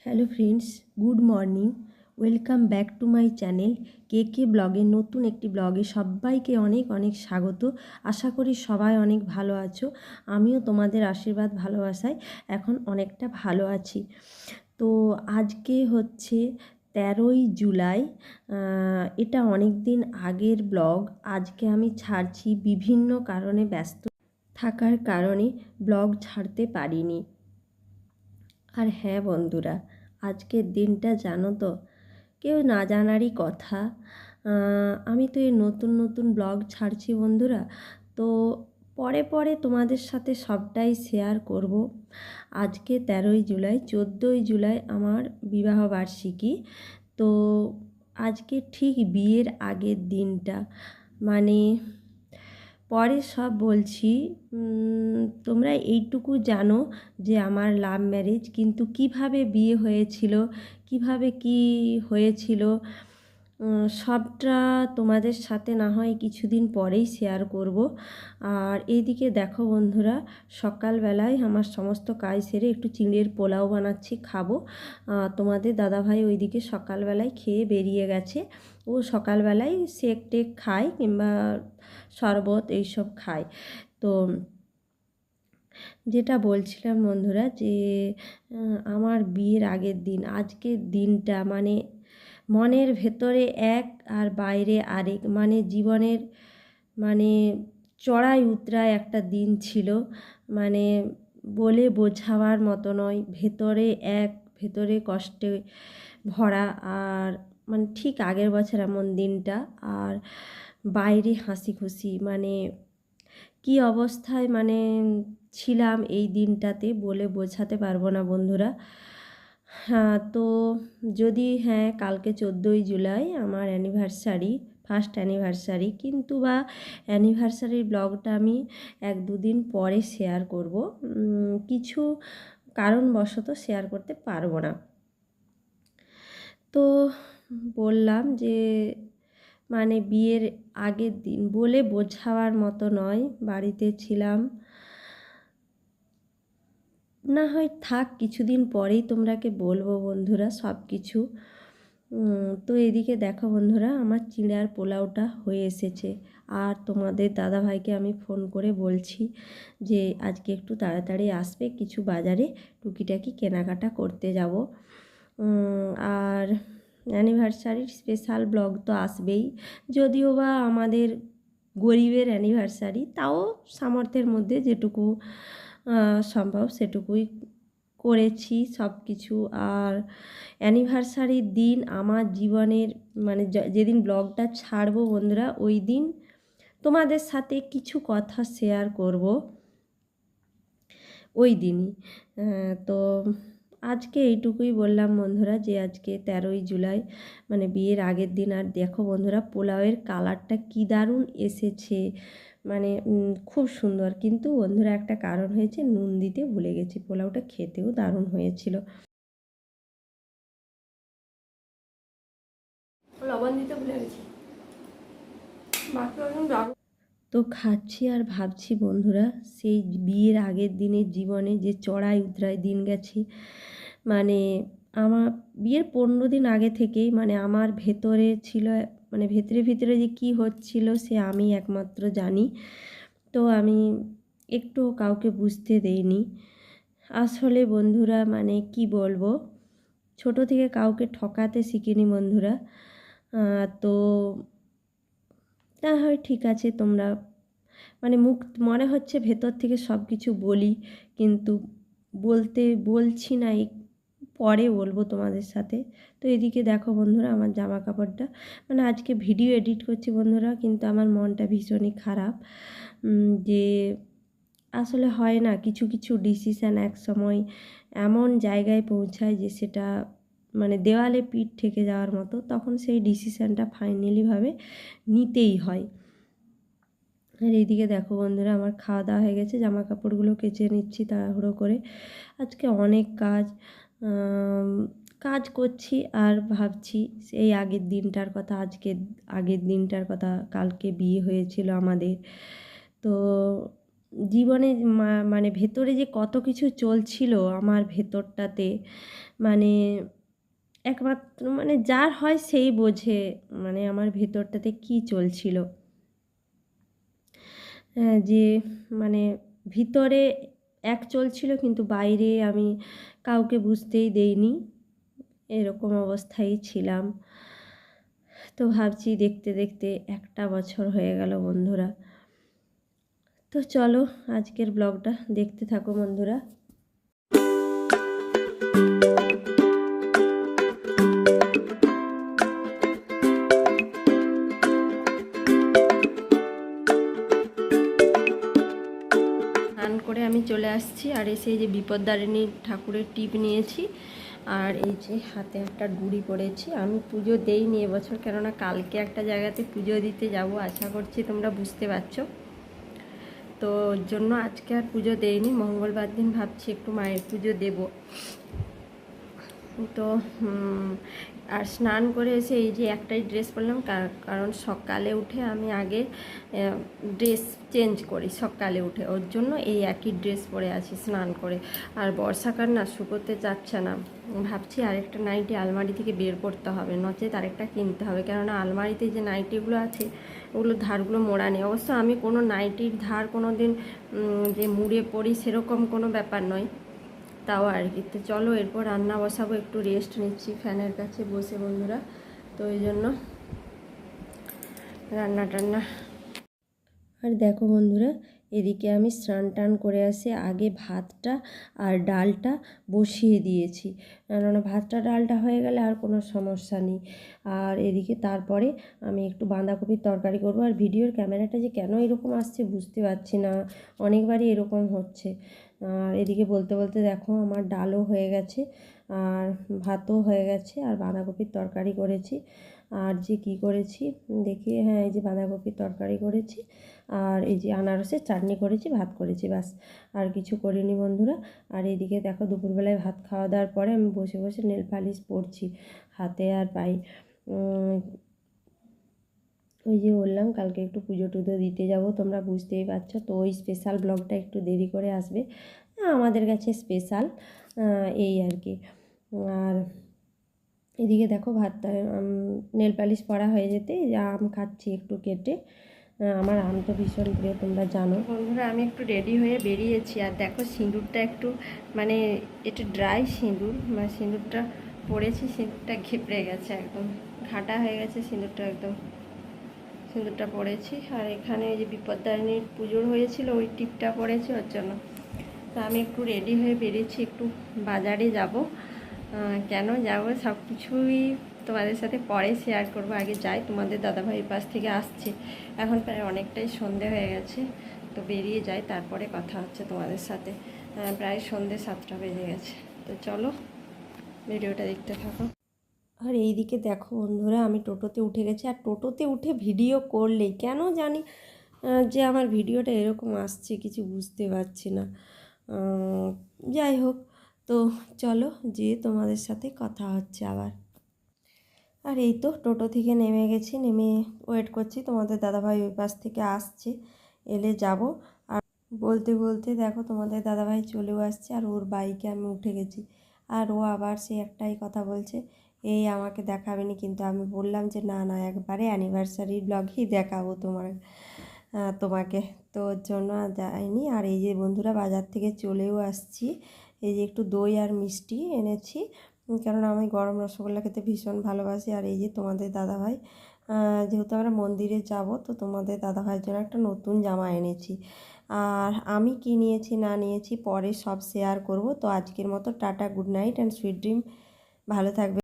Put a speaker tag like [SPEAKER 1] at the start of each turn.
[SPEAKER 1] Hello friends, good morning. Welcome back to my channel কে ব্লগে। নতুন একটি ব্লগে সবাইকে অনেক অনেক স্বাগত। আশা করি সবাই অনেক ভালো আছো। আমিও তোমাদের আশীর্বাদ ভালোবাসায় এখন অনেকটা ভালো আছি। তো আজকে হচ্ছে 13ই জুলাই। এটা অনেক দিন আগের ব্লগ। আজকে আমি ছাড়ছি, বিভিন্ন কারণে ব্যস্ত থাকার কারণে ব্লগ ছাড়তে পারিনি। আর হ্যাঁ বন্ধুরা, আজকের দিনটা জানো তো, কেউ না জানারই কথা। আমি তো এই নতুন নতুন ব্লগ ছাড়ছি বন্ধুরা, তো পরে পরে তোমাদের সাথে সবটাই শেয়ার করব। আজকে 13ই জুলাই, 14ই জুলাই আমার বিবাহবার্ষিকী। তো আজকে ঠিক বিয়ের আগের দিনটা, মানে পরে সব বলছি। তোমরা এইটুকু জানো যে আমার লাভ ম্যারেজ, কিন্তু কিভাবে বিয়ে হয়েছিল, কিভাবে কি হয়েছিল, সবটা তোমাদের সাথে না হয় কিছুদিন পরেই শেয়ার করব। আর এইদিকে দেখো বন্ধুরা, সকালবেলায় আমার সমস্ত কাজ সেরে একটু চিংড়ির পোলাও বানাচ্ছি, খাবো। তোমাদের দাদাভাই ওইদিকে সকালবেলায় খেয়ে বেরিয়ে গেছে। ও সকালবেলায় শেক টেক খায় কিংবা শরবত এইসব খায়। তো যেটা বলছিলাম বন্ধুরা, যে আমার বিয়ের আগের দিন, আজকের দিনটা মানে মনের ভেতরে এক আর বাইরে আরেক, মানে জীবনের মানে চড়াই উতরাই একটা দিন ছিল। মানে বলে বোঝাবার মতো নয়। ভেতরে এক, ভেতরে কষ্টে ভরা। আর মানে ঠিক আগের বছর এমন দিনটা, আর বাইরে হাসি খুশি। মানে কি অবস্থায় মানে ছিলাম এই দিনটাতে বলে বোঝাতে পারবো না বন্ধুরা। হ্যাঁ, তো যদি হ্যাঁ, কালকে 14ই জুলাই আমার অ্যানিভার্সারি, ফার্স্ট অ্যানিভার্সারি, কিন্তু বা অ্যানিভার্সারির ব্লগটা আমি 1-2 দিন পরে শেয়ার করব। কিছু কারণবশত শেয়ার করতে পারবো না। তো বললাম যে মানে বিয়ের আগের দিন বলে বোঝাবার মতো নয়, বাড়িতে ছিলাম। না হয় থাক, কিছুদিন পরেই তোমরাকে বলবো বন্ধুরা সব কিছু। তো এদিকে দেখো বন্ধুরা, আমার চিঁড়ার পোলাওটা হয়ে এসেছে। আর তোমাদের দাদাভাইকে আমি ফোন করে বলছি যে আজকে একটু তাড়াতাড়ি আসবে, কিছু বাজারে টুকিটাকি কেনাকাটা করতে যাব। আর অ্যানিভার্সারির স্পেশাল ব্লগ তো আসবেই, যদিও বা আমাদের গরিবের অ্যানিভার্সারি, তাও সামর্থ্যের মধ্যে যেটুকু সম্ভব সেটুকুই করেছি সব কিছু। আর অ্যানিভার্সারির দিন আমার জীবনের মানে যেদিন ব্লগটা ছাড়বো বন্ধুরা, ওই দিন তোমাদের সাথে কিছু কথা শেয়ার করব ওই দিনই। তো আজকে এইটুকুই বললাম বন্ধুরা, যে আজকে 13ই জুলাই মানে বিয়ের আগের দিন। আর দেখো বন্ধুরা, পোলাওয়ের কালারটা কী দারুণ এসেছে, মানে খুব সুন্দর। কিন্তু বন্ধুরা একটা কারণ হয়েছে, নুন দিতে ভুলে গেছি। পোলাওটা খেতেও দারুণ হয়েছিল।
[SPEAKER 2] লবণ দিতে ভুলে গেছি।
[SPEAKER 1] তো খাচ্ছি আর ভাবছি বন্ধুরা, সেই বিয়ের আগের দিনের জীবনে যে চড়াই উতরাই দিন গেছে। মানে আমার বিয়ের 15 দিন আগে থেকেই মানে আমার ভেতরে ছিল, মানে ভেতরে ভিতরে যে কি হচ্ছিল সে আমি একমাত্র জানি। তো আমি একটু কাউকে বুঝতে দেইনি। আসলে বন্ধুরা মানে কি বলবো, ছোট থেকে কাউকে ঠকাতে শিখিনি বন্ধুরা। তো তা হয়, ঠিক আছে, তোমরা মানে মুখ মনে হচ্ছে ভেতর থেকে সব কিছু বলি, কিন্তু বলছি না, পরে বলবো তোমাদের সাথে। তো এদিকে দেখো বন্ধুরা, আমার জামা কাপড়টা মানে আজকে ভিডিও এডিট করছি বন্ধুরা, কিন্তু আমার মনটা ভীষণই খারাপ। যে আসলে হয় না, কিছু কিছু ডিসিশান এক সময় এমন জায়গায় পৌঁছায় যে সেটা মানে দেওয়ালে পিঠ ঠেকে যাওয়ার মতো, তখন সেই ডিসিশানটা ফাইনালিভাবে নিতেই হয়। আর এইদিকে দেখো বন্ধুরা, আমার খাওয়া দাওয়া হয়ে গেছে, জামা কাপড়গুলো কেচে নিচ্ছি তাড়াহুড়ো করে। আজকে অনেক কাজ কাজ করছি আর ভাবছি সেই আগের দিনটার কথা, আজকে আগের দিনটার কথা। কালকে বিয়ে হয়েছিল আমাদের। তো জীবনে মানে ভেতরে যে কত কিছু চলছিল আমার ভেতরটাতে, মানে একমাত্র মানে যার হয় সেই বোঝে মানে আমার ভেতরটাতে কি চলছিল। যে মানে ভিতরে এক চলছিল কিন্তু বাইরে আমি কাউকে বুঝতেই দেইনি, এরকম অবস্থায় ছিলাম। তো ভাবছি দেখতে দেখতে 1 বছর হয়ে গেল বন্ধুরা। তো চলো আজকের ব্লগটা দেখতে থাকো বন্ধুরা। স্নান করে আমি চলে আসছি, আর এসে এই যে বিপদদারিণী ঠাকুরের টিপ নিয়েছি, আর এই যে হাতে একটা গুড়ি পরেছি। আমি পুজো দেইনি এবছর, কেননা কালকে একটা জায়গাতে পুজো দিতে যাব, আশা করছি তোমরা বুঝতে পারছো। তো ওর জন্য আজকে আর পুজো দেইনি, মঙ্গলবার দিন ভাবছি একটু মায়ের পুজো দেব। তো আর স্নান করে এসে এই যে একটাই ড্রেস পরলাম, কারণ সকালে উঠে আমি আগে ড্রেস চেঞ্জ করি সকালে উঠে, ওর জন্য এই একই ড্রেস পরে আছি স্নান করে। আর বর্ষাকাল না, শুকোতে চাচ্ছে না, ভাবছি আরেকটা নাইটি আলমারি থেকে বের করতে হবে, নচেত আরেকটা কিনতে হবে, কেননা আলমারিতে যে নাইটিগুলো আছে ওগুলো ধারগুলো মোড়া নেই। অবশ্য আমি কোনো নাইটির ধার কোনো দিন যে মুড়ে পড়ি সেরকম কোনো ব্যাপার নয়, তাও আর কি। তো চলো এরপর রান্না বসাবো, একটু রেস্ট নিচ্ছি ফ্যানের কাছে বসে বন্ধুরা, তো ওই জন্য রান্না টান্না। আর দেখো বন্ধুরা, এদিকে আমি স্নান টান করে আসি, আগে ভাতটা আর ডালটা বসিয়ে দিয়েছি, কেননা ভাতটা ডালটা হয়ে গেলে আর কোনো সমস্যা নেই। আর এদিকে তারপরে আমি একটু বাঁধাকপির তরকারি করব। আর ভিডিওর ক্যামেরাটা যে কেন এরকম আসছে বুঝতে পারছি না, অনেকবারই এরকম হচ্ছে। আর এদিকে বলতে বলতে দেখো আমার ডালও হয়ে গেছে, আর ভাতও হয়ে গেছে, আর বাঁধাকপির তরকারি করেছি। আর যে কি করেছি দেখি, হ্যাঁ এই যে বাঁধাকপির তরকারি করেছি, আর এই যে আনারসের চাটনি করেছি, ভাত করেছি, ব্যাস আর কিছু করিনি বন্ধুরা। আর এদিকে দেখো দুপুরবেলায় ভাত খাওয়া দাওয়ার পরে আমি বসে বসে নেল পালিশ পরছি হাতে আর পায়ে। ওই যে বললাম কালকে একটু পুজো টুজো দিতে যাব, তোমরা বুঝতেই পারছো। তো ওই স্পেশাল ব্লগটা একটু দেরি করে আসবে, আমাদের কাছে স্পেশাল এই আর কি। আর এদিকে দেখো ভাতটা নেল পালিশ পরা হয়ে যেতে আম খাচ্ছি একটু কেটে, আমার আম তো ভীষণ প্রিয় তোমরা জানো বন্ধুরা। আমি একটু রেডি হয়ে বেরিয়েছি, আর দেখো সিঁদুরটা একটু মানে একটু ড্রাই সিঁদুর, মানে সিঁদুরটা পরেছি, সিঁদুরটা ঘেপড়ে গেছে, একদম ঘাটা হয়ে গেছে সিঁদুরটা, একদম সিঁদুরটা পরেছি। আর এখানে ওই যে বিপদদারিণীর পুজোর হয়েছিল ওই টিপটা পরেছি ওর জন্য। তো আমি একটু রেডি হয়ে বেরিয়েছি, একটু বাজারে যাব। কেন যাব সব কিছুই তোমাদের সাথে পরে শেয়ার করব, আগে যাই। তোমাদের দাদাভাইয়ের পাশ থেকে আসছে, এখন প্রায় অনেকটাই সন্ধে হয়ে গেছে, তো বেরিয়ে যাই, তারপরে কথা হচ্ছে তোমাদের সাথে। প্রায় সন্ধে 7টা বেজে গেছে। তো চলো ভিডিওটা দেখতে থাকো। আর এইদিকে দেখো বন্ধুরা, আমি টোটোতে উঠে গেছি, আর টোটোতে উঠে ভিডিও করলেই কেন জানি যে আমার ভিডিওটা এরকম আসছে কিছু বুঝতে পারছি না। যাই হোক, তো চলো যে তোমাদের সাথে কথা হচ্ছে আবার। আর এই তো টোটো থেকে নেমে গেছি, নেমে ওয়েট করছি, তোমাদের দাদাভাই ওই পাশ থেকে আসছে, এলে যাব। আর বলতে বলতে দেখো তোমাদের দাদাভাই চলেও আসছে, আর ওর বাইকে আমি উঠে গেছি। আর ও আবার সে একটাই কথা বলছে, এই আমাকে দেখাবে নি, কিন্তু আমি বললাম যে না না, একবারে অ্যানিভার্সারির ব্লগই দেখাবো তোমাকে। তো ওর জন্য আর যাইনি। আর এই যে বন্ধুরা বাজার থেকে চলেও আসছি, এই যে একটু দই আর মিষ্টি এনেছি, কারণ আমি গরম রসগোল্লা খেতে ভীষণ ভালোবাসি। আর এই যে তোমাদের দাদাভাই, যেহেতু আমরা মন্দিরে যাব, তো তোমাদের দাদাভাইয়ের জন্য একটা নতুন জামা এনেছি। আর আমি কি নিয়েছি না নিয়েছি পরে সব শেয়ার করব। তো আজকের মতো tata, good night and sweet dream, ভালো থাকবে।